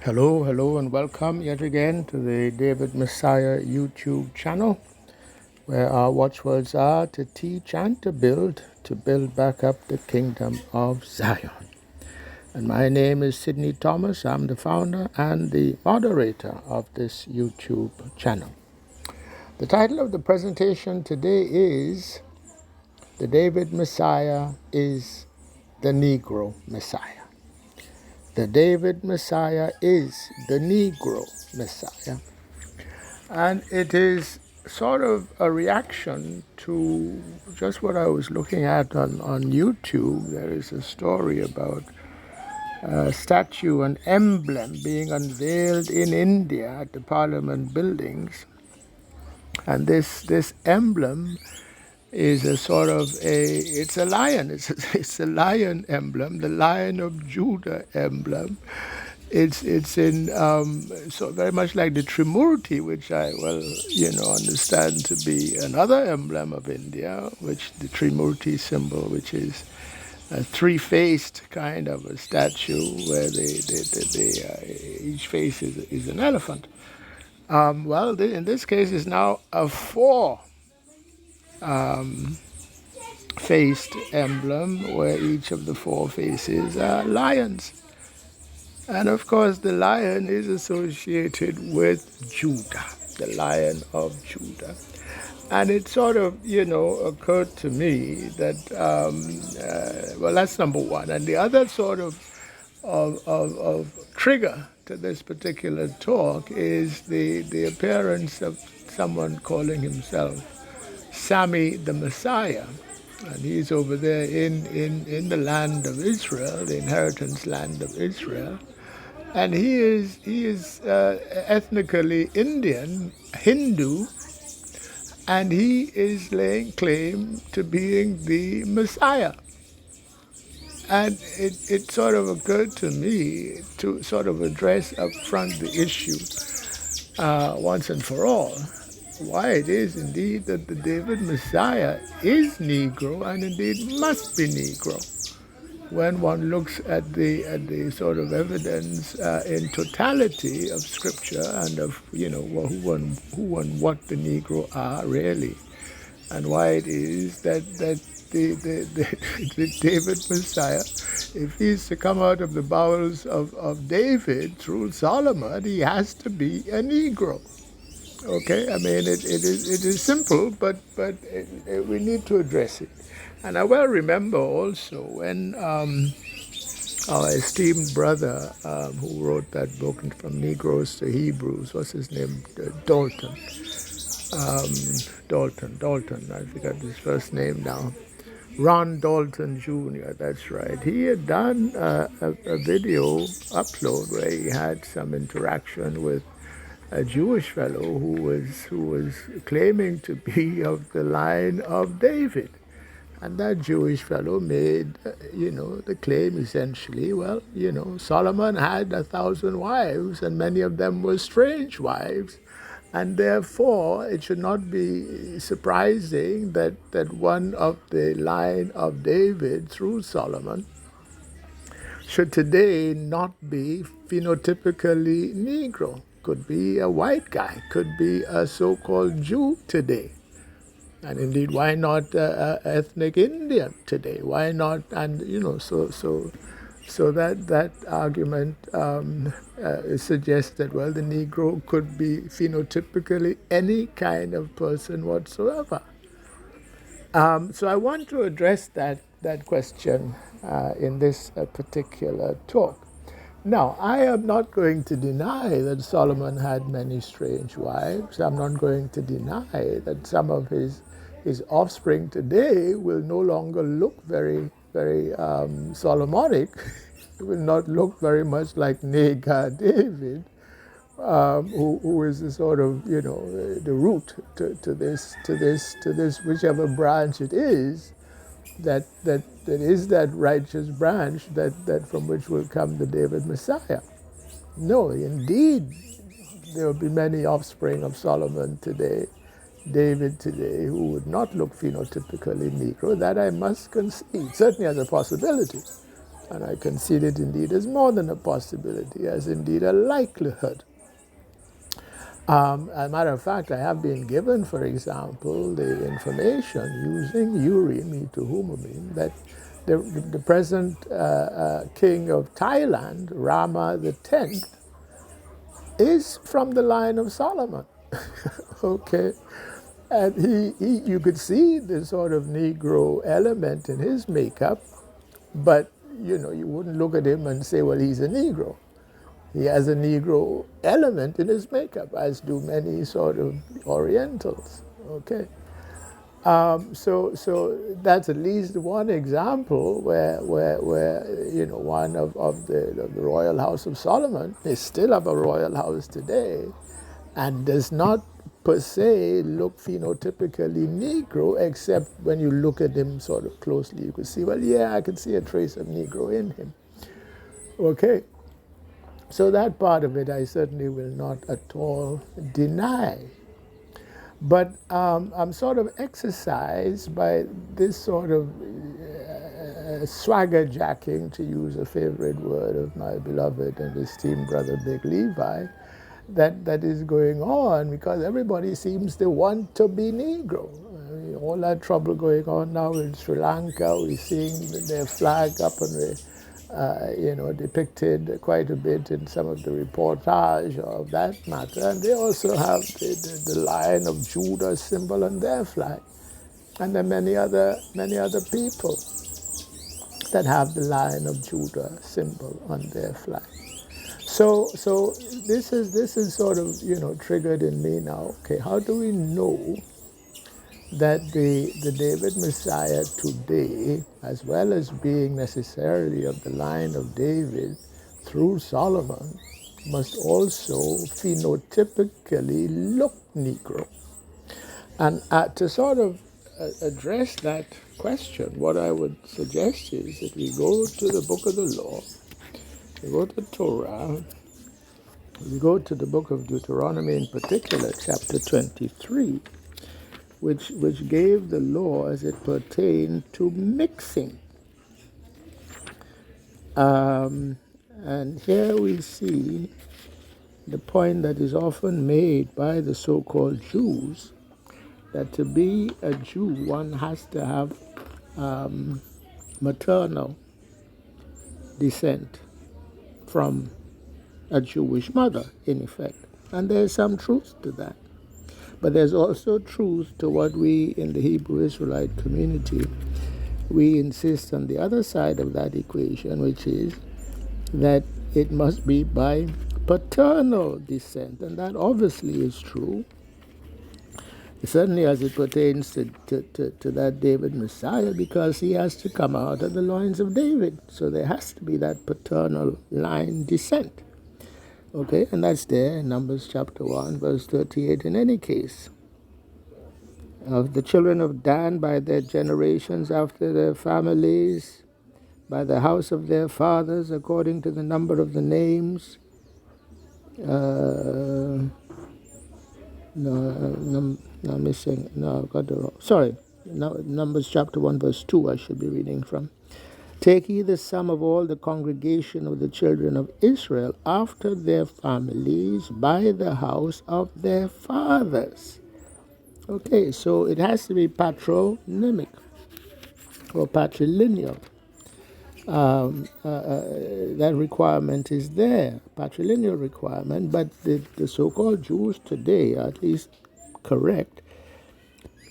Hello, and welcome yet again to the David Messiah YouTube channel, where our watchwords are to teach and to build back up the kingdom of Zion. And my name is Sidney Thomas. I'm the founder and the moderator of this YouTube channel. The title of the presentation today is The David Messiah is the Negro Messiah. The David Messiah is the Negro Messiah. And it is sort of a reaction to just what I was looking at on YouTube. There is a story about a statue, an emblem being unveiled in India at the Parliament buildings. And this emblem is a sort of it's a lion. It's a lion emblem, the Lion of Judah emblem. It's in so very much like the Trimurti, which I understand to be another emblem of India, which the Trimurti symbol, which is a three-faced kind of a statue where each face is an elephant. In this case, it's now a four-faced emblem where each of the four faces are lions. And of course, the lion is associated with Judah, the Lion of Judah. And it sort of, occurred to me that, that's number one. And the other sort of trigger to this particular talk is the appearance of someone calling himself Sammy the Messiah. And he's over there in the land of Israel, the inheritance land of Israel. And he is ethnically Indian, Hindu, and he is laying claim to being the Messiah. And it sort of occurred to me to sort of address up front the issue once and for all, why it is indeed that the David Messiah is Negro and indeed must be Negro. When one looks at the sort of evidence in totality of Scripture and of who and what the Negro are really, and why it is that the David Messiah, if he's to come out of the bowels of David through Solomon, he has to be a Negro. Okay, I mean it is simple, but we need to address it. And I well remember also when our esteemed brother who wrote that book From Negroes to Hebrews, what's his name? Dalton. I forgot his first name now. Ron Dalton Jr., that's right. He had done a video upload where he had some interaction with a Jewish fellow who was claiming to be of the line of David. And that Jewish fellow made, the claim essentially, Solomon had 1,000 wives, and many of them were strange wives. And therefore, it should not be surprising that one of the line of David through Solomon should today not be phenotypically Negro. Could be a white guy, could be a so-called Jew today. And indeed, why not ethnic Indian today? Why not? And so that argument suggests that the Negro could be phenotypically any kind of person whatsoever. So I want to address that question in this particular talk. Now, I am not going to deny that Solomon had many strange wives. I'm not going to deny that some of his offspring today will no longer look very, very Solomonic. It will not look very much like Negar David, who is the sort of, the root to this, whichever branch it is, that is that righteous branch that from which will come the David Messiah. No, indeed, there will be many offspring of Solomon today, David today, who would not look phenotypically Negro. That I must concede, certainly as a possibility. And I concede it indeed as more than a possibility, as indeed a likelihood. As a matter of fact, I have been given, for example, the information using Urim to Humamim that the present king of Thailand, Rama the 10th, is from the line of Solomon. Okay. And you could see the sort of Negro element in his makeup, but you wouldn't look at him and say, well, he's a Negro. He has a Negro element in his makeup, as do many sort of Orientals. Okay. So that's at least one example where one of the royal house of Solomon is still of a royal house today, and does not per se look phenotypically Negro, except when you look at him sort of closely, you could see, well, yeah, I can see a trace of Negro in him. Okay. So that part of it I certainly will not at all deny. But I'm sort of exercised by this sort of swagger jacking, to use a favorite word of my beloved and esteemed brother Big Levi, that is going on, because everybody seems to want to be Negro. I mean, all that trouble going on now in Sri Lanka, we're seeing their flag up and depicted quite a bit in some of the reportage of that matter. And they also have the Lion of Judah symbol on their flag. And there are many other people that have the Lion of Judah symbol on their flag. So this is sort of triggered in me now. Okay, how do we know that the David Messiah today, as well as being necessarily of the line of David through Solomon, must also phenotypically look Negro? And to sort of address that question, what I would suggest is that we go to the book of the law, we go to Torah, we go to the book of Deuteronomy in particular, chapter 23, which gave the law as it pertained to mixing. And here we see the point that is often made by the so-called Jews, that to be a Jew, one has to have maternal descent from a Jewish mother, in effect. And there's some truth to that. But there's also truth to what we in the Hebrew Israelite community, we insist on the other side of that equation, which is that it must be by paternal descent. And that obviously is true, certainly as it pertains to that David Messiah, because he has to come out of the loins of David. So there has to be that paternal line descent. Okay, and that's there in Numbers chapter 1, verse 38 in any case. Of the children of Dan by their generations after their families, by the house of their fathers, according to the number of the names. Numbers chapter 1, verse 2 I should be reading from. Take ye the sum of all the congregation of the children of Israel after their families by the house of their fathers. Okay, so it has to be patronymic or patrilineal. That requirement is there, patrilineal requirement, but the so-called Jews today are at least correct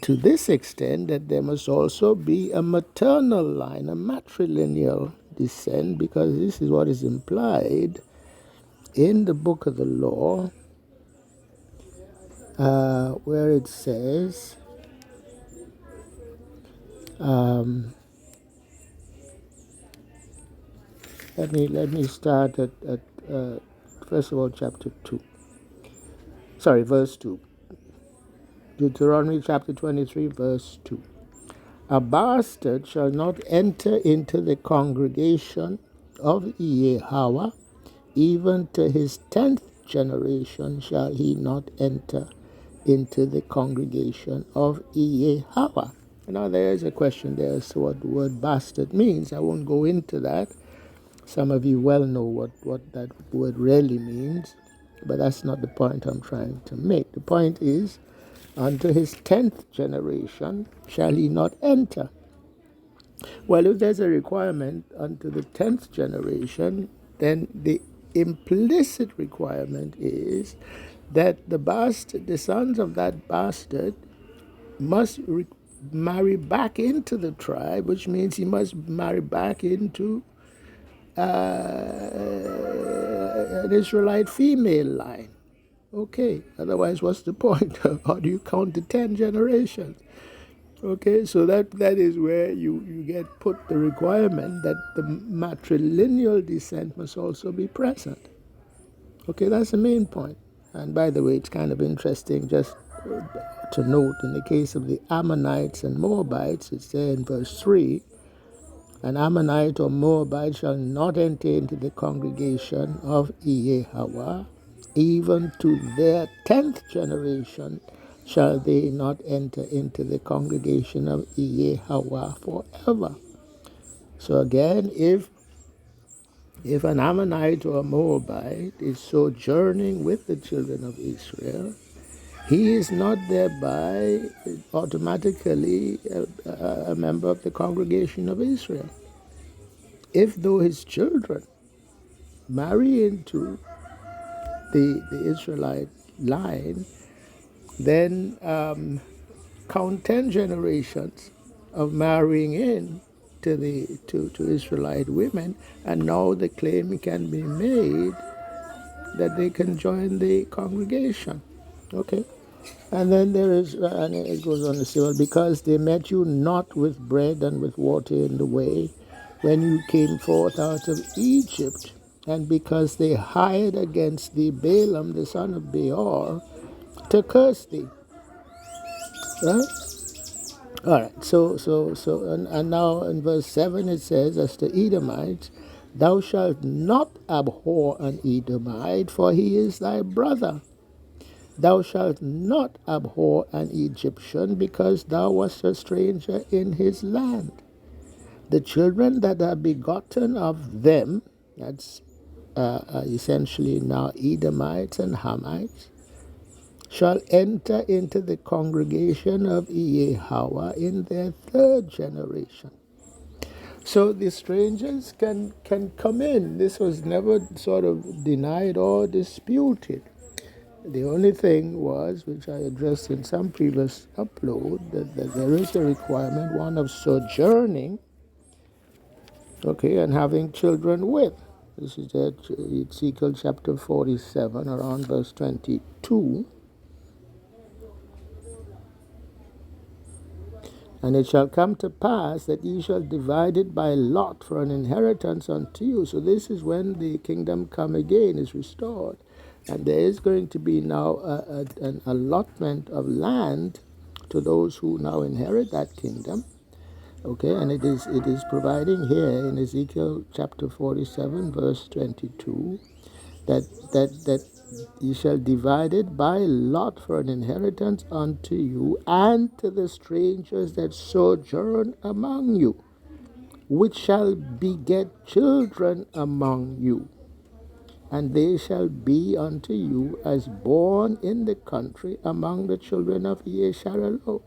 to this extent that there must also be a maternal line, a matrilineal descent, because this is what is implied in the book of the law, where it says, let me start at first of all chapter 2. Verse 2. Deuteronomy chapter 23, verse 2. A bastard shall not enter into the congregation of Yahweh, even to his 10th generation shall he not enter into the congregation of Yahweh. Now there is a question there as to what the word bastard means. I won't go into that. Some of you well know what that word really means, but that's not the point I'm trying to make. The point is, unto his 10th generation shall he not enter. Well, if there's a requirement unto the 10th generation, then the implicit requirement is that the sons of that bastard must marry back into the tribe, which means he must marry back into an Israelite female line. Okay, otherwise, what's the point? How do you count the 10 generations? Okay, so that is where you get put the requirement that the matrilineal descent must also be present. Okay, that's the main point. And by the way, it's kind of interesting just to note in the case of the Ammonites and Moabites, it's there in verse 3, an Ammonite or Moabite shall not enter into the congregation of Yahweh, even to their 10th generation shall they not enter into the congregation of Yahweh forever. So again, if an Ammonite or a Moabite is sojourning with the children of Israel, he is not thereby automatically a member of the congregation of Israel. If though his children marry into the Israelite line, then count 10 generations of marrying in to Israelite women, and now the claim can be made that they can join the congregation. Okay? And then there is, and it goes on to say, well, because they met you not with bread and with water in the way when you came forth out of Egypt, and because they hired against thee Balaam the son of Beor to curse thee. Right? All right. And now in verse 7 it says, as to Edomites, thou shalt not abhor an Edomite, for he is thy brother. Thou shalt not abhor an Egyptian, because thou wast a stranger in his land. The children that are begotten of them, that's essentially now Edomites and Hamites, shall enter into the congregation of Yahweh in their 3rd generation. So the strangers can come in. This was never sort of denied or disputed. The only thing was, which I addressed in some previous upload, that there is a requirement, one of sojourning, okay, and having children with. This is at Ezekiel chapter 47, around verse 22. And it shall come to pass that ye shall divide it by lot for an inheritance unto you. So this is when the kingdom come again, is restored. And there is going to be now an allotment of land to those who now inherit that kingdom. Okay, and it is providing here in Ezekiel chapter 47, verse 22, that ye shall divide it by lot for an inheritance unto you and to the strangers that sojourn among you, which shall beget children among you, and they shall be unto you as born in the country among the children of Yesharelo.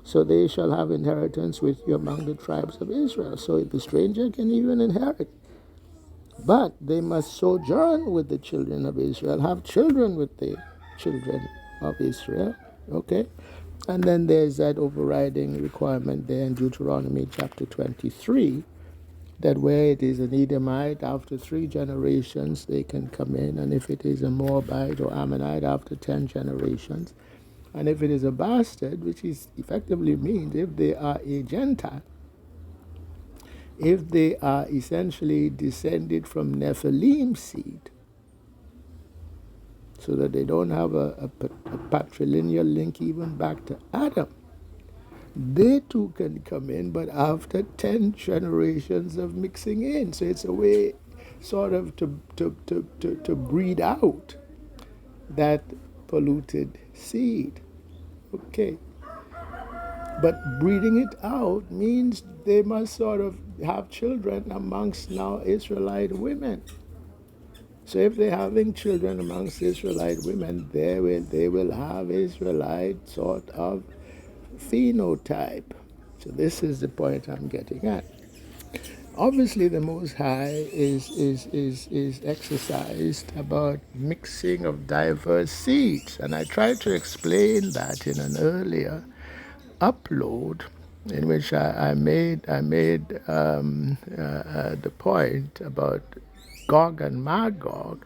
So they shall have inheritance with you among the tribes of Israel. So the stranger can even inherit. But they must sojourn with the children of Israel, have children with the children of Israel. Okay? And then there's that overriding requirement there in Deuteronomy chapter 23, that where it is an Edomite, after 3 generations they can come in, and if it is a Moabite or Ammonite, after 10 generations. And if it is a bastard, which is effectively means if they are a Gentile, if they are essentially descended from Nephilim seed, so that they don't have a patrilineal link even back to Adam, they too can come in, but after 10 generations of mixing in. So it's a way sort of to breed out that polluted seed. Okay. But breeding it out means they must sort of have children amongst now Israelite women. So if they're having children amongst Israelite women, they will have Israelite sort of phenotype. So this is the point I'm getting at. Obviously, the Most High is exercised about mixing of diverse seeds, and I tried to explain that in an earlier upload, in which I made the point about Gog and Magog,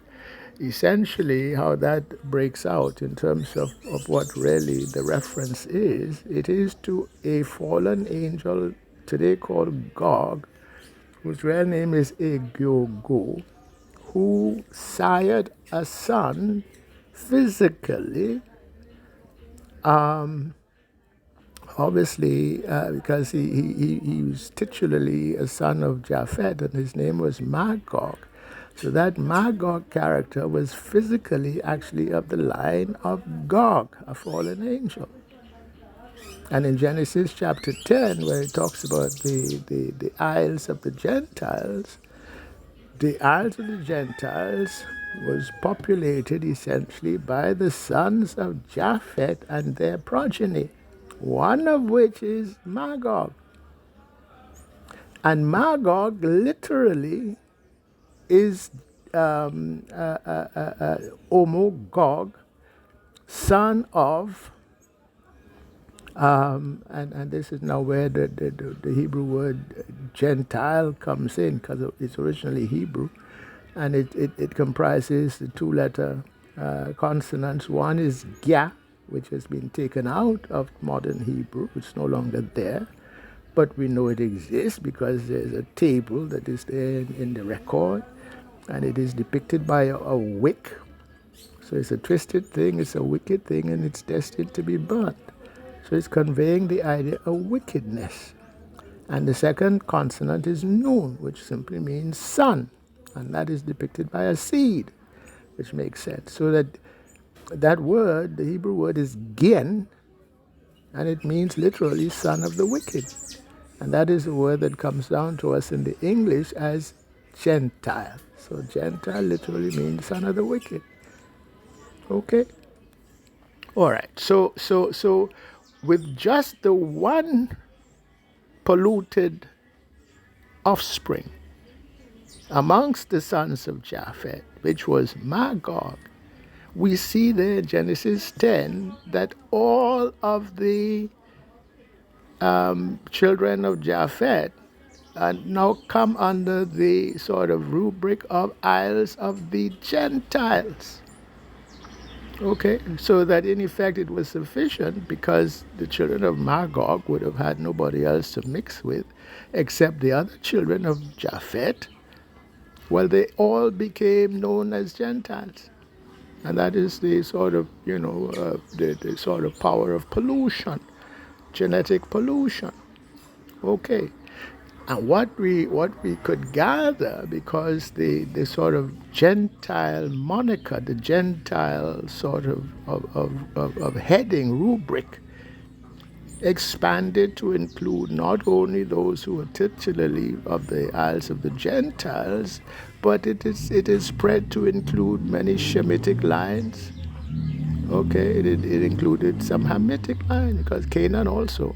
essentially how that breaks out in terms of what really the reference is. It is to a fallen angel today called Gog, whose real name is Egyogo, who sired a son physically, obviously, because he was titularly a son of Japhet, and his name was Magog. So that Magog character was physically actually of the line of Gog, a fallen angel. And in Genesis chapter 10, where it talks about the isles of the Gentiles, the isles of the Gentiles was populated essentially by the sons of Japhet and their progeny, one of which is Magog. And Magog literally is Omogog, son of, and this is now where the Hebrew word Gentile comes in, because it's originally Hebrew, and it comprises the two-letter consonants. One is Gya, which has been taken out of modern Hebrew. It's no longer there, but we know it exists because there's a table that is there in the record, and it is depicted by a wick. So it's a twisted thing, it's a wicked thing, and it's destined to be burnt. So it's conveying the idea of wickedness. And the second consonant is Nun, which simply means son, and that is depicted by a seed, which makes sense. So that word, the Hebrew word is Gien, and it means literally son of the wicked. And that is the word that comes down to us in the English as Gentile. So Gentile literally means son of the wicked. Okay? All right. So with just the one polluted offspring amongst the sons of Japhet, which was Magog, we see there in Genesis 10 that all of the children of Japhet now come under the sort of rubric of isles of the Gentiles. Okay, so that in effect it was sufficient because the children of Magog would have had nobody else to mix with except the other children of Japhet. Well, they all became known as Gentiles. And that is the sort of, the sort of power of pollution, genetic pollution. Okay. And what we could gather, because the sort of Gentile moniker, the Gentile sort of heading rubric, expanded to include not only those who were titularly of the Isles of the Gentiles, but it is spread to include many Shemitic lines. Okay, it included some Hamitic lines, because Canaan also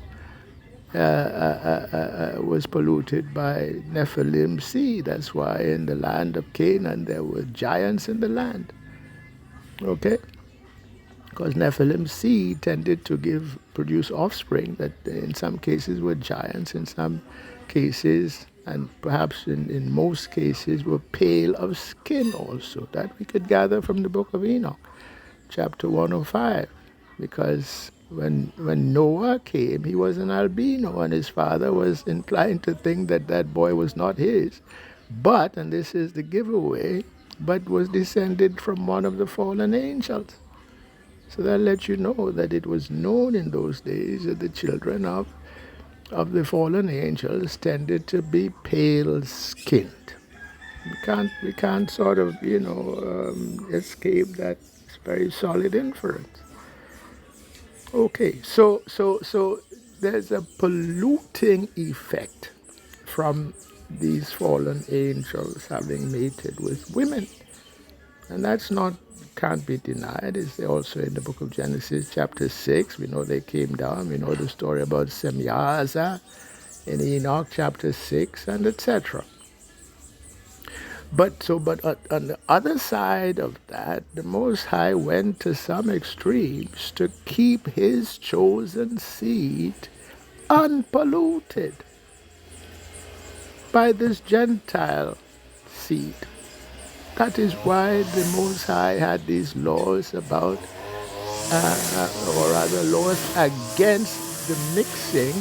was polluted by Nephilim seed. That's why in the land of Canaan there were giants in the land. Okay? Because Nephilim seed tended to produce offspring that in some cases were giants, in some cases, and perhaps in most cases, were pale of skin also. That we could gather from the book of Enoch, chapter 105. Because when Noah came, he was an albino, and his father was inclined to think that that boy was not his, but, and this is the giveaway, but was descended from one of the fallen angels. So that lets you know that it was known in those days that the children of the fallen angels tended to be pale-skinned. We can't sort of, escape that very solid inference. Okay, so there's a polluting effect from these fallen angels having mated with women. And that's not, can't be denied. It's also in the book of Genesis, chapter 6. We know they came down. We know the story about Semyaza in Enoch, chapter 6, and etc. But on the other side of that, the Most High went to some extremes to keep his chosen seed unpolluted by this Gentile seed. That is why the Most High had these laws about, or rather laws against the mixing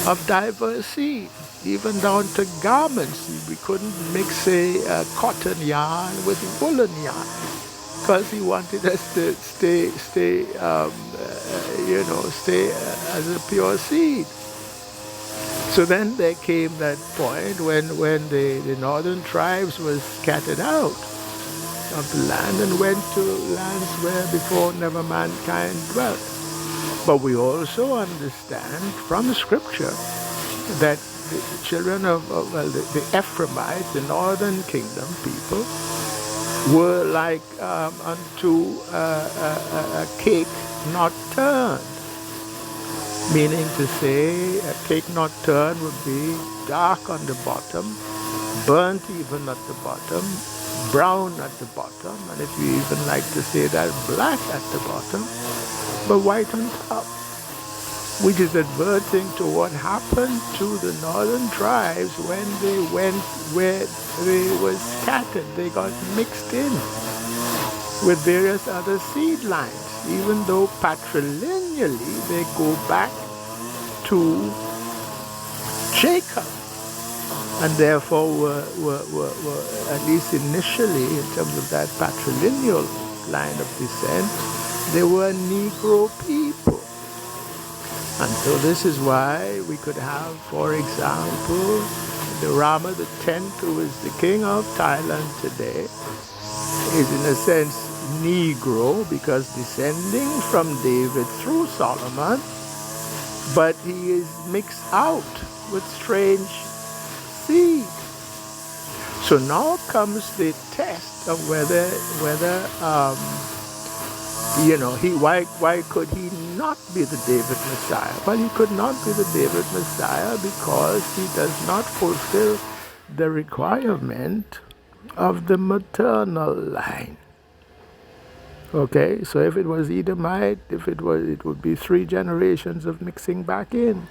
of diverse seed. Even down to garments, we couldn't mix a cotton yarn with woolen yarn because he wanted us to stay as a pure seed. So then there came that point when the northern tribes were scattered out of the land and went to lands where before never mankind dwelt. But we also understand from Scripture that the children of the Ephraimites, the northern kingdom people, were like unto a cake not turned. Meaning to say, a cake not turned would be dark on the bottom, burnt even at the bottom, brown at the bottom, and if you even like to say that, black at the bottom, but white on top. Which is adverting to what happened to the northern tribes when they went where they were scattered. They got mixed in with various other seed lines, even though patrilineally they go back to Jacob, and therefore were at least initially, in terms of that patrilineal line of descent, they were Negro people. And so this is why we could have, for example, the Rama the Tenth, who is the king of Thailand today, is in a sense Negro because descending from David through Solomon, but he is mixed out with strange seed. So now comes the test of whether why could he not be the David Messiah? Well, he could not be the David Messiah because he does not fulfill the requirement of the maternal line. Okay, so if it was Edomite, it would be 3 generations of mixing back in.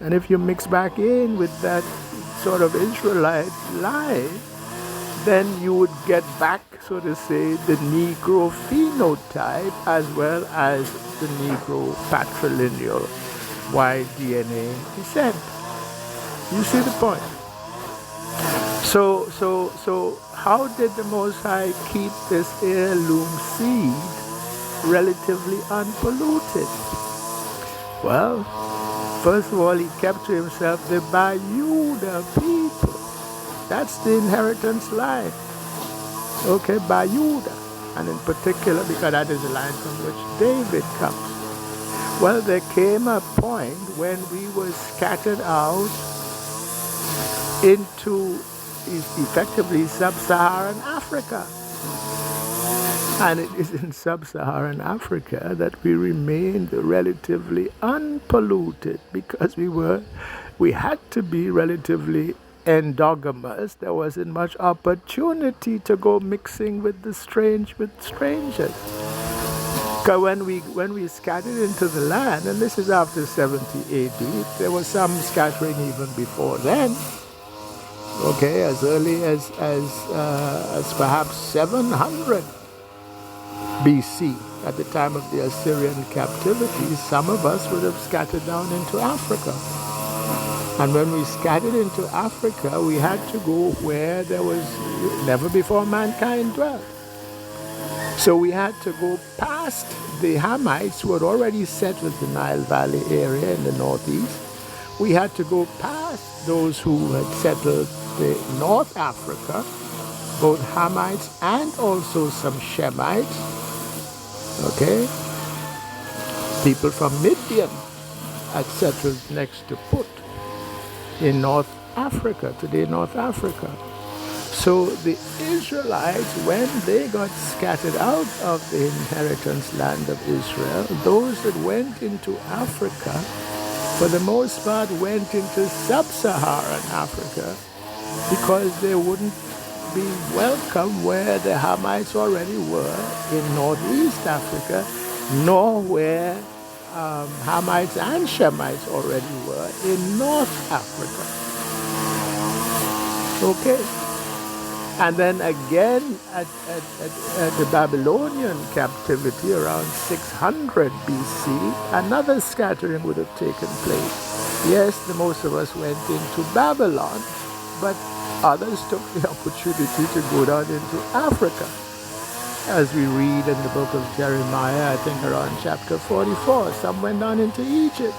And if you mix back in with that sort of Israelite line, then you would get back, so to say, the Negro phenotype as well as the Negro patrilineal Y DNA descent. You see the point? So how did the Most High keep this heirloom seed relatively unpolluted? Well, first of all, he kept to himself the Bayuda people. That's the inheritance line. Okay, Bayuda. And in particular, because that is the line from which David comes. Well, there came a point when we were scattered out into effectively sub-Saharan Africa. And it is in sub-Saharan Africa that we remained relatively unpolluted because we had to be relatively endogamous. There wasn't much opportunity to go mixing with strangers. Because when we scattered into the land, and this is after 70 AD, there was some scattering even before then. Okay, as early as perhaps 700 BC, at the time of the Assyrian captivity, some of us would have scattered down into Africa. And when we scattered into Africa, we had to go where there was never before mankind dwelt. So we had to go past the Hamites who had already settled the Nile Valley area in the northeast. We had to go past those who had settled the North Africa, both Hamites and also some Shemites, okay? People from Midian had settled next to Put in North Africa, today North Africa. So the Israelites, when they got scattered out of the inheritance land of Israel, those that went into Africa, for the most part, went into sub-Saharan Africa because they wouldn't be welcome where the Hamites already were in Northeast Africa, nor where Hamites and Shemites already were in North Africa. Okay. And then again at the Babylonian captivity around 600 BC, another scattering would have taken place. Yes, the most of us went into Babylon, but others took the opportunity to go down into Africa. As we read in the book of Jeremiah, I think around chapter 44, some went down into Egypt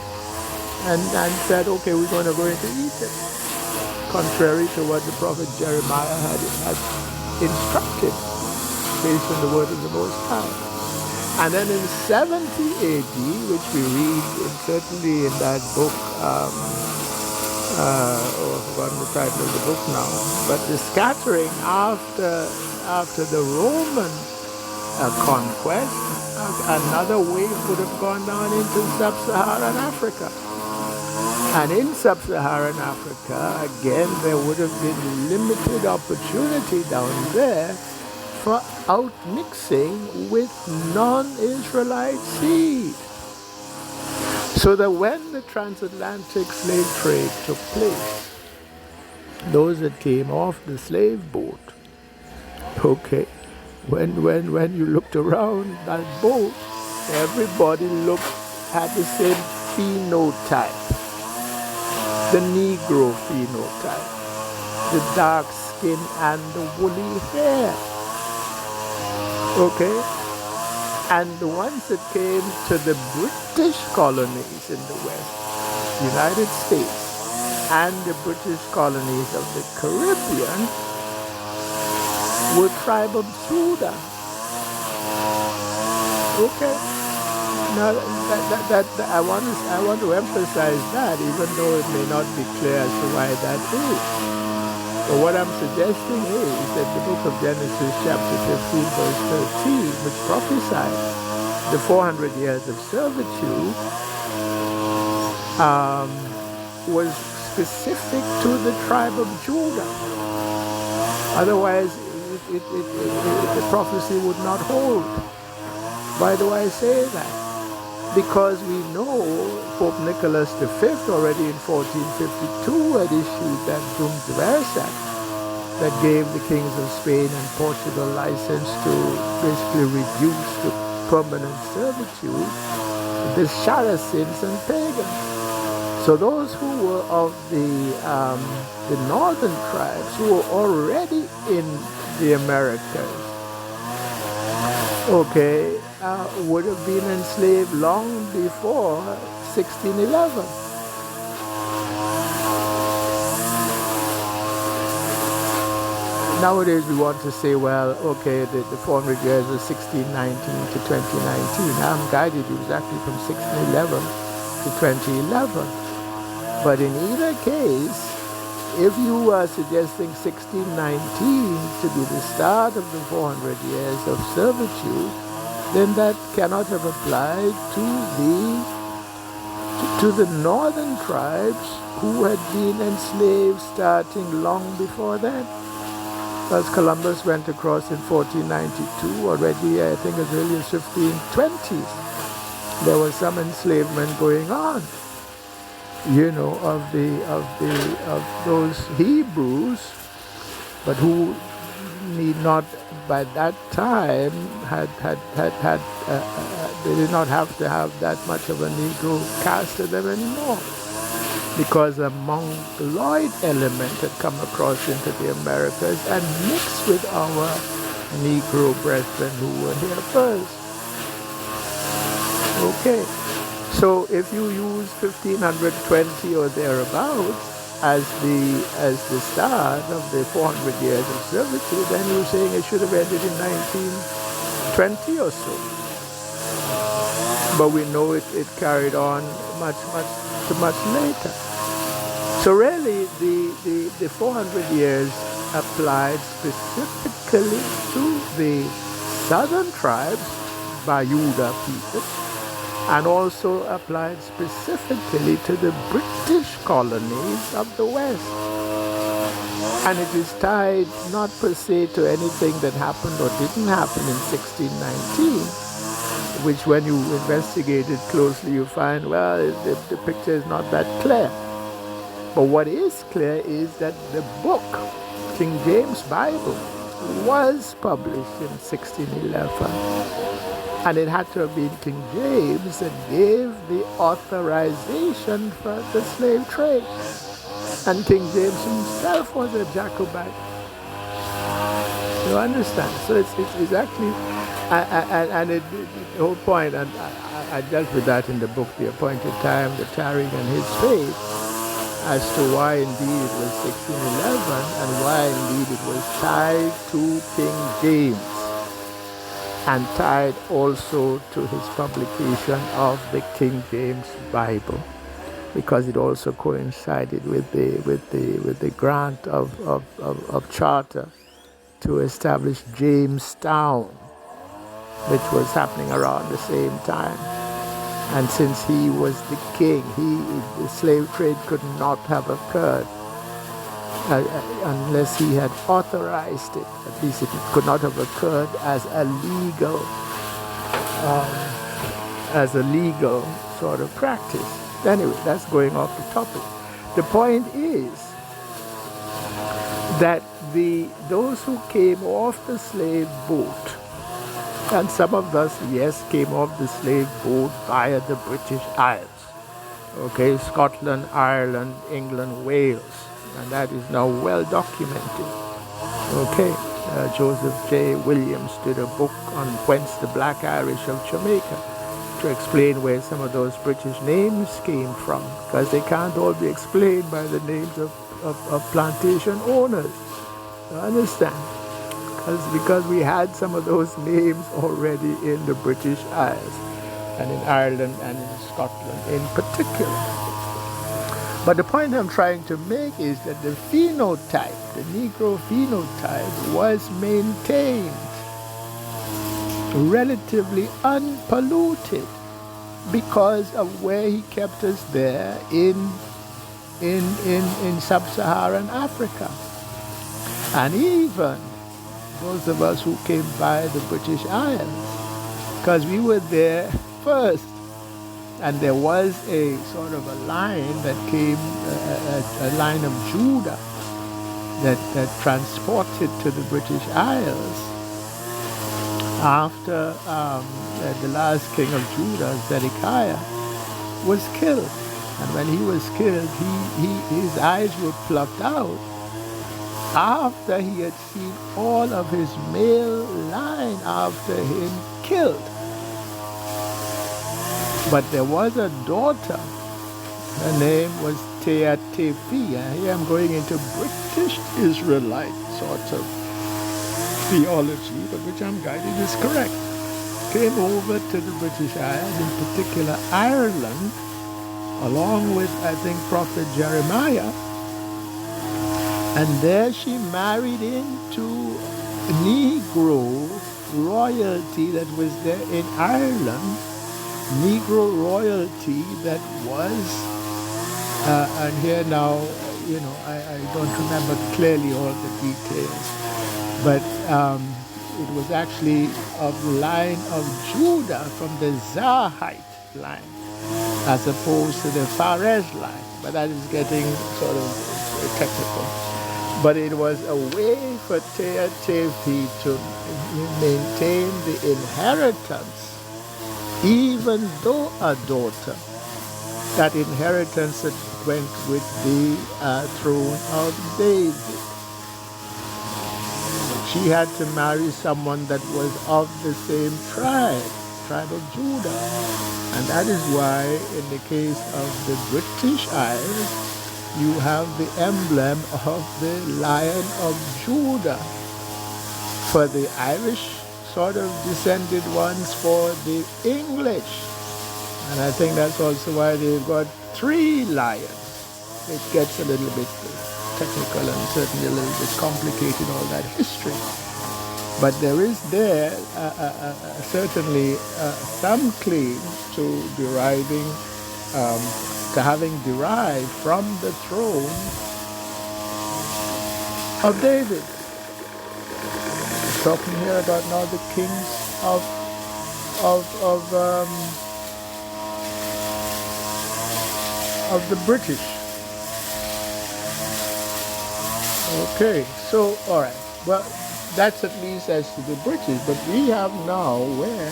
and said, okay, we're going to go into Egypt, contrary to what the prophet Jeremiah had instructed based on the word of the Most High. And then in 70 AD, which we read certainly in that book, I've forgotten the title of the book now, but the scattering after the Roman conquest, another wave would have gone down into sub-Saharan Africa. And in sub-Saharan Africa, again, there would have been limited opportunity down there for outmixing with non-Israelite seed. So that when the transatlantic slave trade took place, those that came off the slave boat, okay, when you looked around that boat, everybody had the same phenotype. The Negro phenotype, the dark skin and the woolly hair. Okay? And the ones that came to the British colonies in the West, United States, and the British colonies of the Caribbean were tribe of Judah. Okay? Now, I want to emphasize that, even though it may not be clear as to why that is. But what I'm suggesting is that the book of Genesis chapter 15 verse 13, which prophesied the 400 years of servitude, was specific to the tribe of Judah. Otherwise, the prophecy would not hold. Why do I say that? Because we know Pope Nicholas V already in 1452 had issued that Dum Diversac that gave the kings of Spain and Portugal license to basically reduce to permanent servitude the Saracens and pagans. So those who were of the northern tribes who were already in the Americas, okay, would have been enslaved long before 1611. Nowadays we want to say, well, okay, the 400 years of 1619 to 2019. I'm guided you exactly from 1611 to 2011. But in either case, if you are suggesting 1619 to be the start of the 400 years of servitude, then that cannot have applied to the northern tribes who had been enslaved starting long before then. As Columbus went across in 1492, already I think as early as 1520s, there was some enslavement going on, of those Hebrews, but who need not by that time they did not have to have that much of a Negro cast to them anymore, because a Mongoloid element had come across into the Americas and mixed with our Negro brethren who were here first. Okay, so if you use 1520 or thereabouts as the start of the 400 years of servitude, then you're saying it should have ended in 1920 or so. But we know it carried on much to much later. So really, the 400 years applied specifically to the southern tribes, Bayuda people, and also applied specifically to the British colonies of the West. And it is tied not per se to anything that happened or didn't happen in 1619, which when you investigate it closely, you find, well, the picture is not that clear. But what is clear is that the book, King James Bible, was published in 1611. And it had to have been King James that gave the authorization for the slave trade. And King James himself was a Jacobite. You understand? So it's actually, the whole point, and I dealt with that in the book, The Appointed Time, the Tarrying and His Faith, as to why indeed it was 1611 and why indeed it was tied to King James and tied also to his publication of the King James Bible, because it also coincided with the grant of charter to establish Jamestown, which was happening around the same time. And since he was the king, the slave trade could not have occurred unless he had authorized it. At least it could not have occurred as a legal sort of practice. Anyway, that's going off the topic. The point is that those who came off the slave boat, and some of us, yes, came off the slave boat via the British Isles. Okay, Scotland, Ireland, England, Wales, and that is now well documented. Okay, Joseph J. Williams did a book on Whence the Black Irish of Jamaica to explain where some of those British names came from, because they can't all be explained by the names of plantation owners. You understand? Because we had some of those names already in the British Isles and in Ireland and in Scotland in particular. But the point I'm trying to make is that the phenotype, the Negro phenotype, was maintained relatively unpolluted because of where he kept us there in sub-Saharan Africa. And even those of us who came by the British Isles, because we were there first, and there was a sort of a line that came, a line of Judah that transported to the British Isles after the last king of Judah, Zedekiah, was killed. And when he was killed, his eyes were plucked out after he had seen all of his male line after him killed. But there was a daughter. Her name was Teatefi. And here I'm going into British Israelite sort of theology, but which I'm guided is correct. Came over to the British Isles, in particular Ireland, along with, I think, Prophet Jeremiah. And there she married into Negro royalty that was there in Ireland, Negro royalty that was, and here now, I don't remember clearly all the details, but it was actually of the line of Judah from the Zarhite line, as opposed to the Phares line, but that is getting sort of technical. But it was a way for Teatefi to maintain the inheritance, even though a daughter. That inheritance went with the throne of David. She had to marry someone that was of the same tribe of Judah. And that is why in the case of the British Isles, you have the emblem of the Lion of Judah. For the Irish sort of descended ones, for the English. And I think that's also why they've got 3 lions. It gets a little bit technical and certainly a little bit complicated, all that history. But there is there certainly some claim to deriving, to having derived from the throne of David. We're talking here about now the kings of the British. Okay, so all right. Well, that's at least as to the British, but we have now where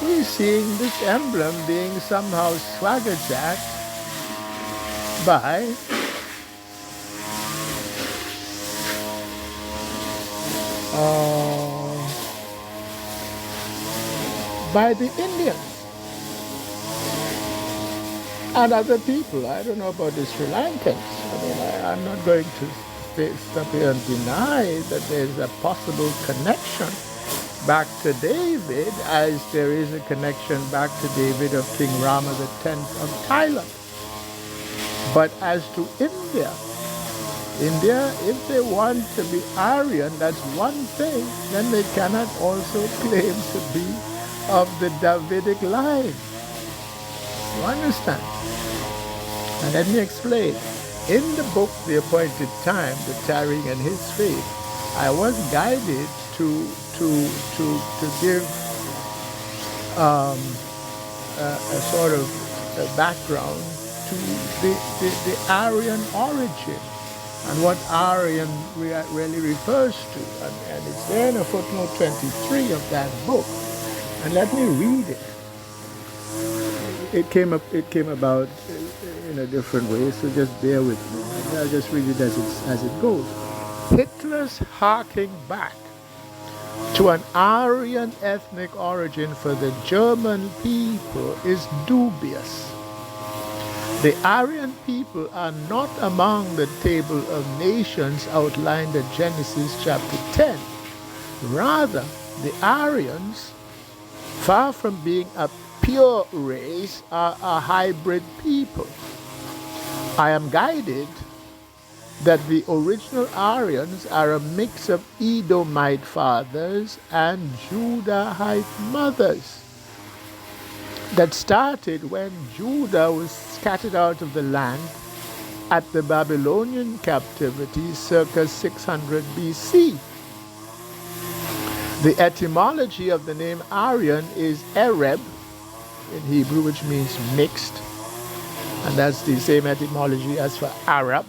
we're seeing this emblem being somehow swaggerjacked by the Indians and other people. I don't know about the Sri Lankans. I mean, I'm not going to stop here and deny that there's a possible connection back to David, as there is a connection back to David of King Rama X of Thailand. But as to India, if they want to be Aryan, that's one thing, then they cannot also claim to be of the Davidic line. You understand? And let me explain. In the book, The Appointed Time, the Tarrying and His Faith, I was guided to give a sort of a background to the Aryan origin and what Aryan really refers to. And it's there in a footnote 23 of that book. And let me read it. It came about in a different way, so just bear with me. I'll just read it as it goes. Hitler's harking back to an Aryan ethnic origin for the German people is dubious. The Aryan people are not among the table of nations outlined in Genesis chapter 10. Rather, the Aryans, far from being a pure race, are a hybrid people. I am guided that the original Aryans are a mix of Edomite fathers and Judahite mothers that started when Judah was scattered out of the land at the Babylonian captivity circa 600 BC. The etymology of the name Aryan is Arab in Hebrew, which means mixed, and that's the same etymology as for Arab,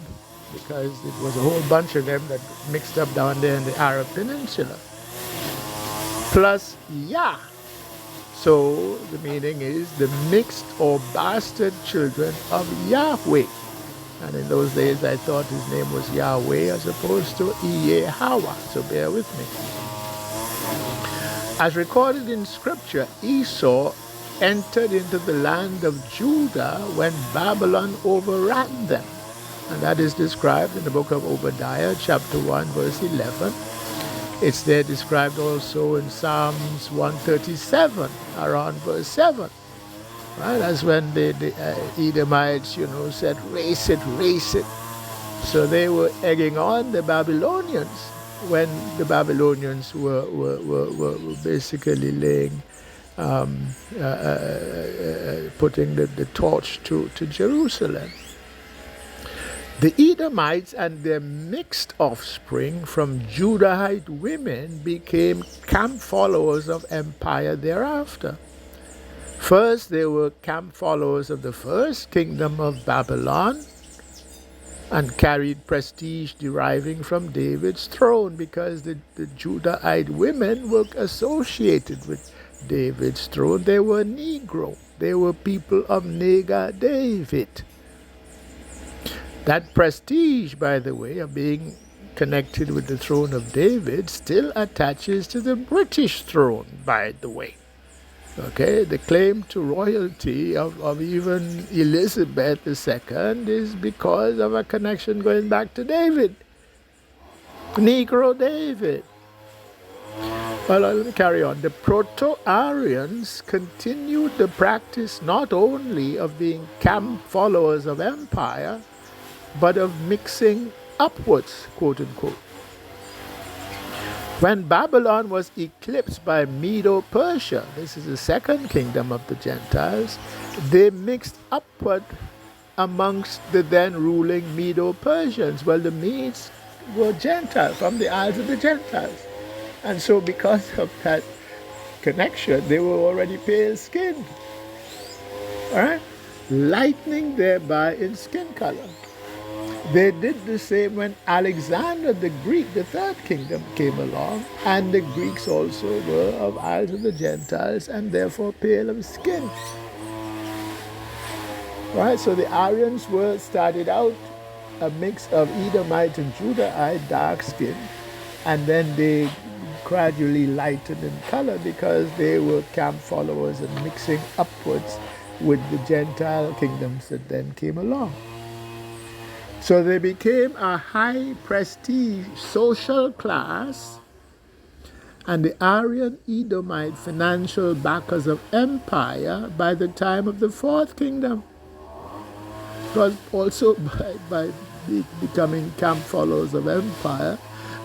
because it was a whole bunch of them that mixed up down there in the Arab Peninsula. Plus Yah. So the meaning is the mixed or bastard children of Yahweh. And in those days I thought his name was Yahweh as opposed to Yahweh, so bear with me. As recorded in scripture, Esau entered into the land of Judah when Babylon overran them. And that is described in the book of Obadiah, chapter 1, verse 11. It's there described also in Psalms 137, around verse 7. Right? That's when the Edomites, said, race it. So they were egging on the Babylonians when the Babylonians were basically laying, putting the torch to Jerusalem. The Edomites and their mixed offspring from Judahite women became camp followers of empire thereafter. First, they were camp followers of the first kingdom of Babylon and carried prestige deriving from David's throne because the Judahite women were associated with David's throne. They were Negro. They were people of Nega David. That prestige, by the way, of being connected with the throne of David still attaches to the British throne, by the way. Okay, the claim to royalty of even Elizabeth II is because of a connection going back to David, Negro David. Well, let me carry on. The Proto-Aryans continued the practice not only of being camp followers of empire, but of mixing upwards, quote unquote. When Babylon was eclipsed by Medo-Persia, this is the second kingdom of the Gentiles, they mixed upward amongst the then ruling Medo-Persians. Well, the Medes were Gentiles, from the isles of the Gentiles. And so because of that connection, they were already pale-skinned, all right? Lightening thereby in skin color. They did the same when Alexander the Greek, the third kingdom, came along, and the Greeks also were of isles of the Gentiles and therefore pale of skin. Right? So the Aryans started out a mix of Edomite and Judahite, dark skin, and then they gradually lightened in color because they were camp followers and mixing upwards with the Gentile kingdoms that then came along. So they became a high prestige social class, and the Aryan Edomite financial backers of empire by the time of the fourth kingdom. Because also by becoming camp followers of empire,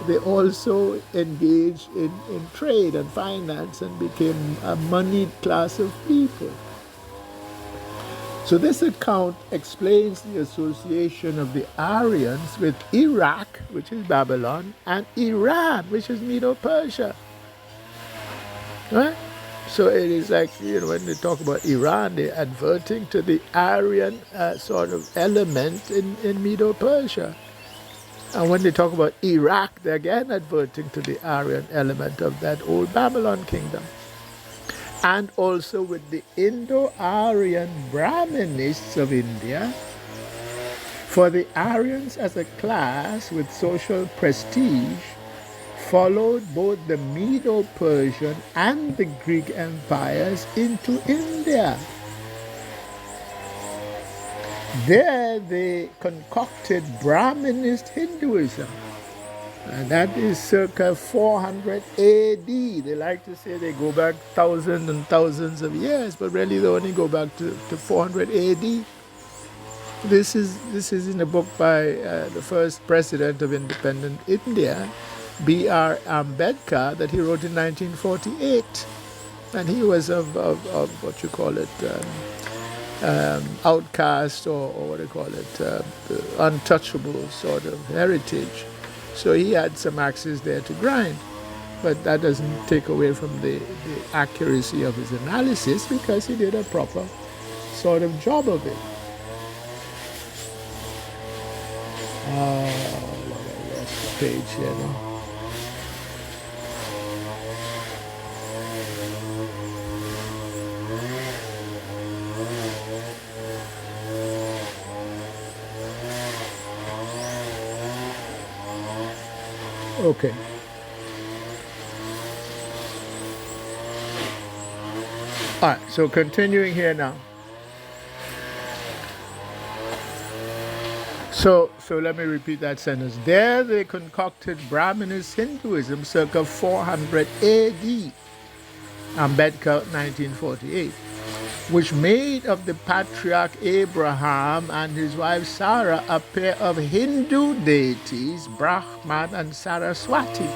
they also engaged in trade and finance and became a moneyed class of people. So this account explains the association of the Aryans with Iraq, which is Babylon, and Iran, which is Medo-Persia. Right? So it is like, when they talk about Iran, they're adverting to the Aryan sort of element in Medo-Persia. And when they talk about Iraq, they're again adverting to the Aryan element of that old Babylon kingdom. And also with the Indo-Aryan Brahminists of India. For the Aryans as a class with social prestige followed both the Medo-Persian and the Greek empires into India. There they concocted Brahminist Hinduism, and that is circa 400 AD. They like to say they go back thousands and thousands of years, but really they only go back to 400 AD. This is in a book by the first president of independent India, B.R. Ambedkar, that he wrote in 1948. And he was of what you call it, outcast or what do you call it, untouchable sort of heritage. So he had some axes there to grind. But that doesn't take away from the accuracy of his analysis, because he did a proper sort of job of it. I lost the page here now. Okay. All right, so continuing here now. So let me repeat that sentence. There they concocted Brahminist Hinduism circa 400 AD, Ambedkar 1948, which made of the patriarch Abraham and his wife Sarah a pair of Hindu deities, Brahman and Saraswati,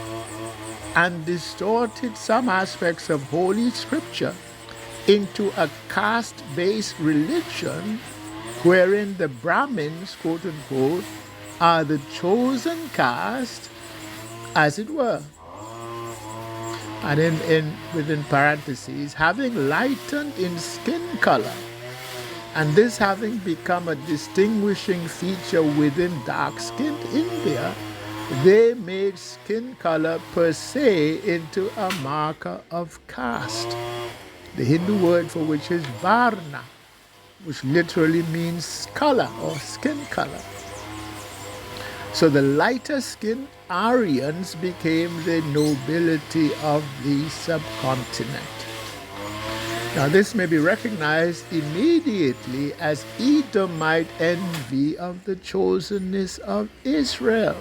and distorted some aspects of Holy Scripture into a caste-based religion wherein the Brahmins, quote unquote, are the chosen caste, as it were. And within parentheses, having lightened in skin color, and this having become a distinguishing feature within dark-skinned India, they made skin color per se into a marker of caste. The Hindu word for which is varna, which literally means color or skin color. So the lighter skinned Aryans became the nobility of the subcontinent. Now this may be recognized immediately as Edomite envy of the chosenness of Israel.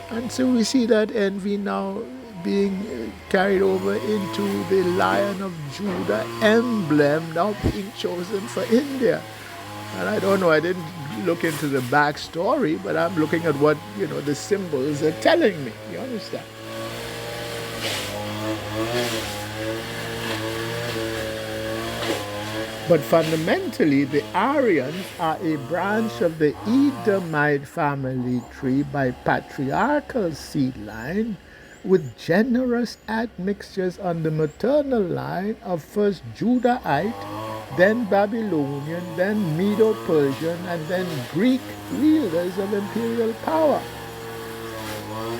And so we see that envy now being carried over into the Lion of Judah emblem now being chosen for India. And I don't know, I didn't look into the backstory, but I'm looking at what, the symbols are telling me. You understand? But fundamentally, the Aryans are a branch of the Edomite family tree by patriarchal seed line, with generous admixtures on the maternal line of first Judahite, then Babylonian, then Medo-Persian, and then Greek wielders of imperial power.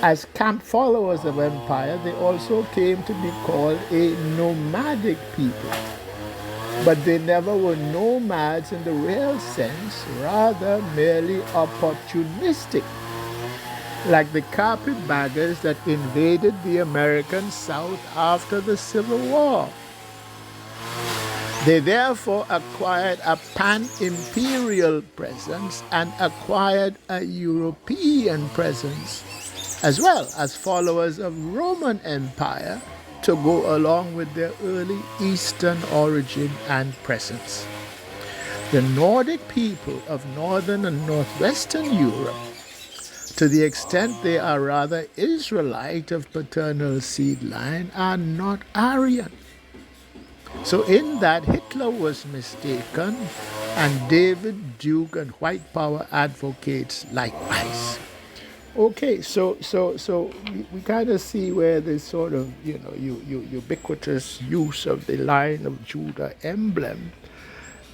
As camp followers of empire, they also came to be called a nomadic people. But they never were nomads in the real sense, rather merely opportunistic, like the carpetbaggers that invaded the American South after the Civil War. They therefore acquired a pan-imperial presence and acquired a European presence, as well as followers of Roman Empire, to go along with their early Eastern origin and presence. The Nordic people of Northern and Northwestern Europe, to the extent they are rather Israelite of paternal seed line, are not Aryan. So in that, Hitler was mistaken, and David Duke and white power advocates likewise. Okay, so we kind of see where this sort of, ubiquitous use of the Lion of Judah emblem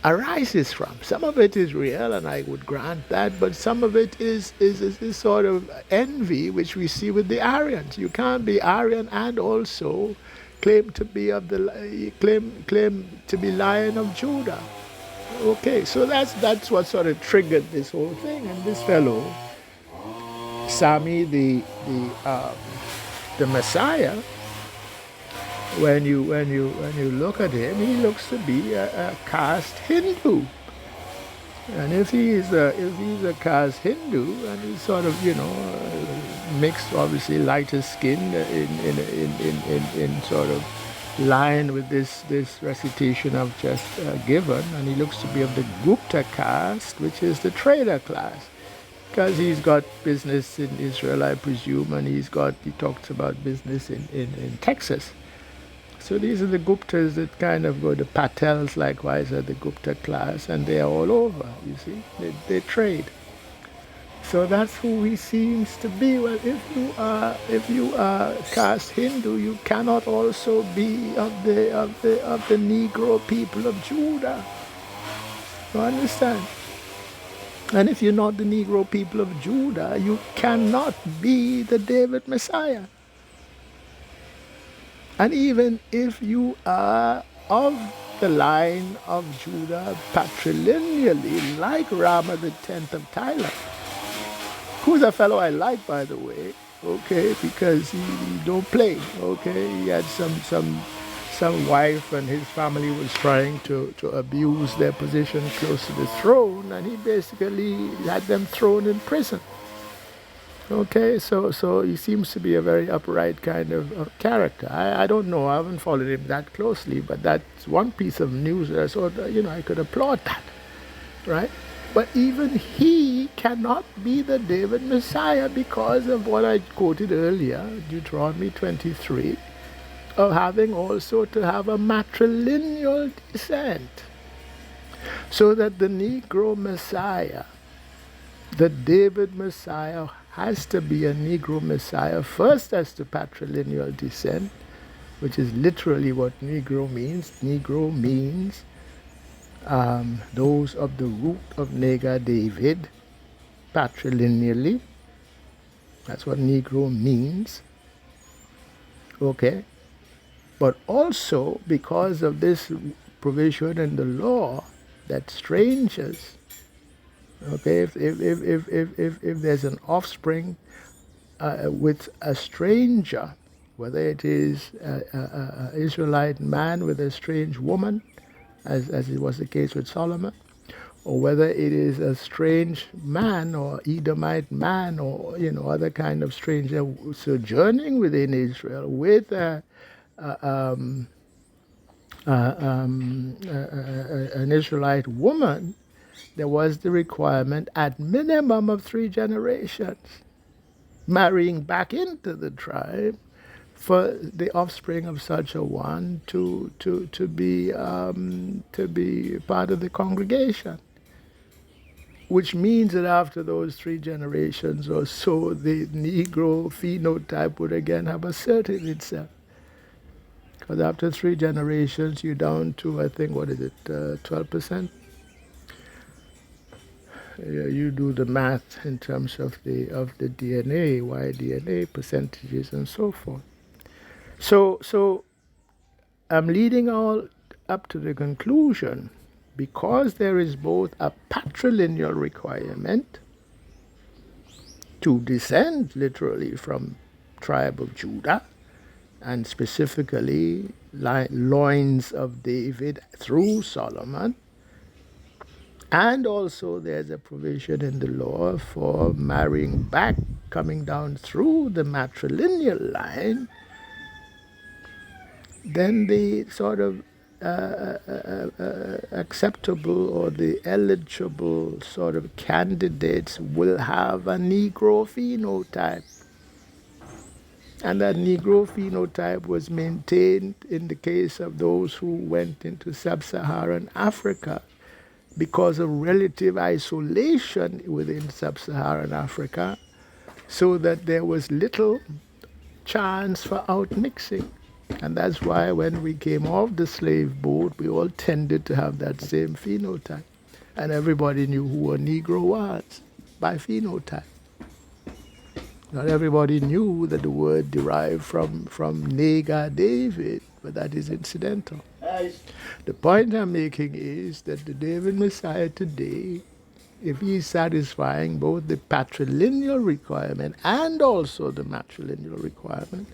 arises from. Some of it is real, and I would grant that, but some of it is this sort of envy which we see with the Aryans. You can't be Aryan and also claim to be claim to be Lion of Judah. Okay, so that's what sort of triggered this whole thing, and this fellow, Sami the Messiah, when you look at him, he looks to be a caste Hindu. And if he's a caste Hindu, and he's sort of mixed, obviously lighter skin in sort of line with this recitation I've just given, and he looks to be of the Gupta caste, which is the trader class. Because he's got business in Israel, I presume, and he talks about business in Texas. So these are the Guptas that kind of go, the Patels likewise are the Gupta class, and they are all over, you see, they trade. So that's who he seems to be. Well, if you are caste Hindu, you cannot also be of the Negro people of Judah. You understand? And if you're not the Negro people of Judah, you cannot be the David Messiah. And even if you are of the line of Judah patrilineally, like Rama the 10th of Thailand, who's a fellow I like, by the way, okay, because he don't play, okay. He had some wife, and his family was trying to abuse their position close to the throne, and he basically had them thrown in prison. Okay, so he seems to be a very upright kind of character. I don't know, I haven't followed him that closely, but that's one piece of news that I saw, I could applaud that, right? But even he cannot be the David Messiah because of what I quoted earlier, Deuteronomy 23, of having also to have a matrilineal descent. So that the Negro Messiah, the David Messiah, has to be a Negro Messiah first as the patrilineal descent, which is literally what Negro means. Negro means those of the root of Nega David, patrilineally. That's what Negro means. Okay? But also because of this provision in the law that strangers, okay, if there's an offspring with a stranger, whether it is an Israelite man with a strange woman, as it was the case with Solomon, or whether it is a strange man or Edomite man or other kind of stranger sojourning within Israel with an Israelite woman, there was the requirement at minimum of 3 generations marrying back into the tribe for the offspring of such a one to be part of the congregation, which means that after those 3 generations or so, the Negro phenotype would again have asserted itself. Because after 3 generations, you're down to, I think, 12%? You do the math in terms of the DNA, Y-DNA percentages, and so forth. So I'm leading all up to the conclusion, because there is both a patrilineal requirement to descend literally from tribe of Judah, and specifically loins of David through Solomon, and also there's a provision in the law for marrying back, coming down through the matrilineal line. Then the sort of acceptable or the eligible sort of candidates will have a Negro phenotype. And that Negro phenotype was maintained in the case of those who went into sub-Saharan Africa because of relative isolation within sub-Saharan Africa, so that there was little chance for outmixing. And that's why when we came off the slave boat, we all tended to have that same phenotype. And everybody knew who a Negro was by phenotype. Not everybody knew that the word derived from Nega David, but that is incidental. The point I'm making is that the David Messiah today, if he is satisfying both the patrilineal requirement and also the matrilineal requirement,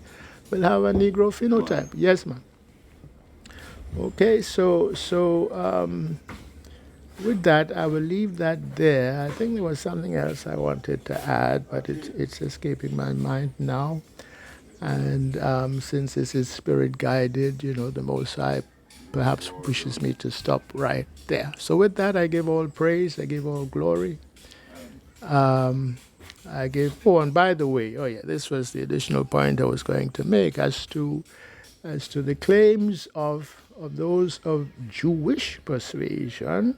will have a Negro phenotype. Yes, ma'am. Okay, so with that, I will leave that there. I think there was something else I wanted to add, but it's escaping my mind now. And since this is spirit guided, the Most High perhaps wishes me to stop right there. So with that, I give all praise, I give all glory. And by the way, this was the additional point I was going to make as to the claims of those of Jewish persuasion.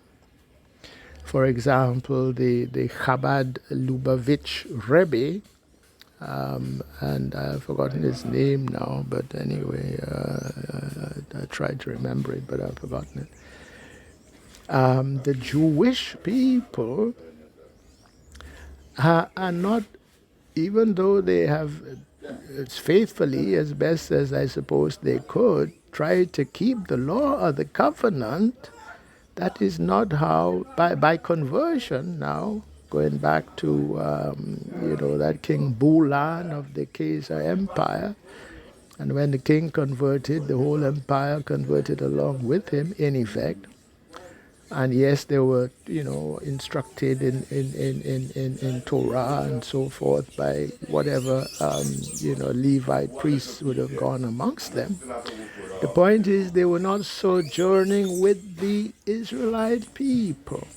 For example, the Chabad Lubavitch Rebbe, and I've forgotten his name now, but anyway, I tried to remember it, but I've forgotten it. The Jewish people are not, even though they have faithfully, as best as I suppose they could, tried to keep the law of the covenant. That is not how, by conversion now, going back to, that King Bulan of the Khazar Empire. And when the king converted, the whole empire converted along with him, in effect. And yes, they were, instructed in Torah and so forth by whatever, Levite priests would have gone amongst them. The point is, they were not sojourning with the Israelite people.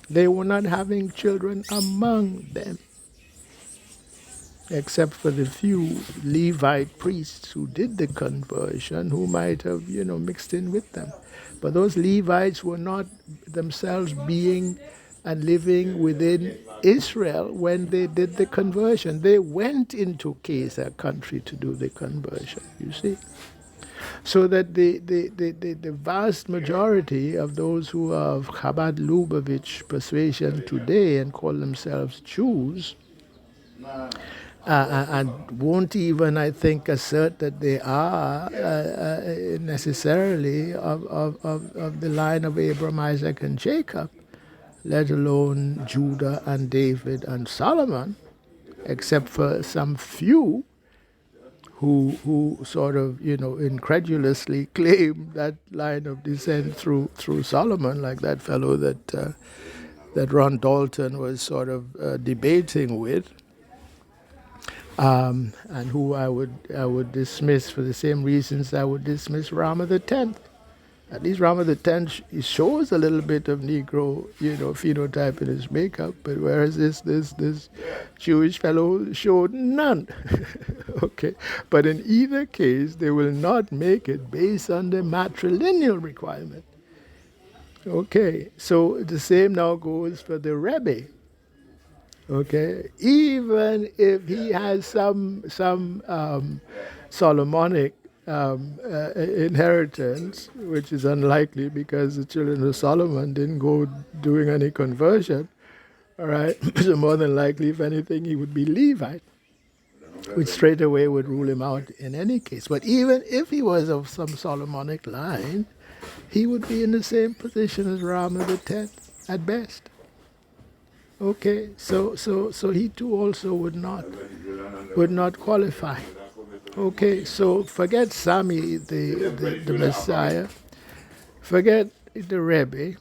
They were not having children among them, except for the few Levite priests who did the conversion, who might have, mixed in with them. But those Levites were not themselves being and living within Israel when they did the conversion. They went into Khazar country to do the conversion, you see. So that the vast majority of those who are of Chabad Lubavitch persuasion today and call themselves Jews, and won't even, I think, assert that they are necessarily of the line of Abraham, Isaac, and Jacob, let alone Judah and David and Solomon, except for some few who sort of, incredulously claim that line of descent through Solomon, like that fellow that Ron Dalton was sort of debating with, and who I would dismiss for the same reasons I would dismiss Rama the Tenth. At least Rama the Tenth shows a little bit of Negro, phenotype in his makeup, but whereas this Jewish fellow showed none. Okay, but in either case, they will not make it based on the matrilineal requirement. Okay, so the same now goes for the Rebbe. Okay, even if he has some Solomonic inheritance, which is unlikely because the children of Solomon didn't go doing any conversion. All right, so more than likely, if anything, he would be Levite, which straight away would rule him out in any case. But even if he was of some Solomonic line, he would be in the same position as Rama the Tenth at best. Okay, so he too also would not qualify. Okay, so forget Sami the Messiah, forget the Rebbe,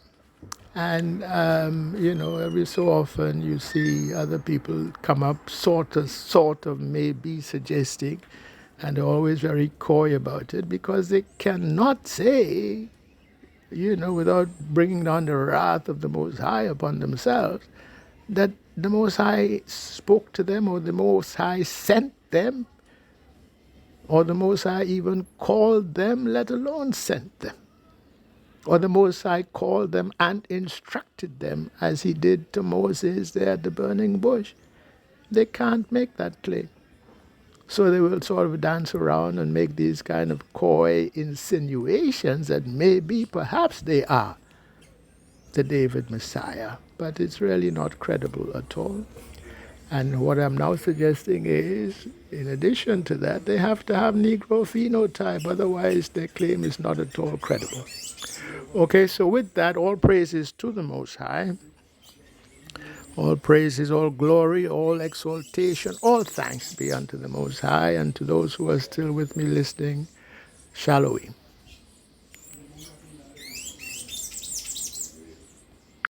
and every so often you see other people come up sort of maybe suggesting, and they're always very coy about it because they cannot say, without bringing down the wrath of the Most High upon themselves, that the Most High spoke to them, or the Most High sent them, or the Most High even called them, let alone sent them, or the Most High called them and instructed them as he did to Moses there at the burning bush. They can't make that claim. So they will sort of dance around and make these kind of coy insinuations that maybe, perhaps they are the David Messiah, but it's really not credible at all. And what I'm now suggesting is, in addition to that, they have to have Negro phenotype, otherwise their claim is not at all credible. Okay, so with that, all praises to the Most High. All praises, all glory, all exaltation, all thanks be unto the Most High, and to those who are still with me listening, Shalom.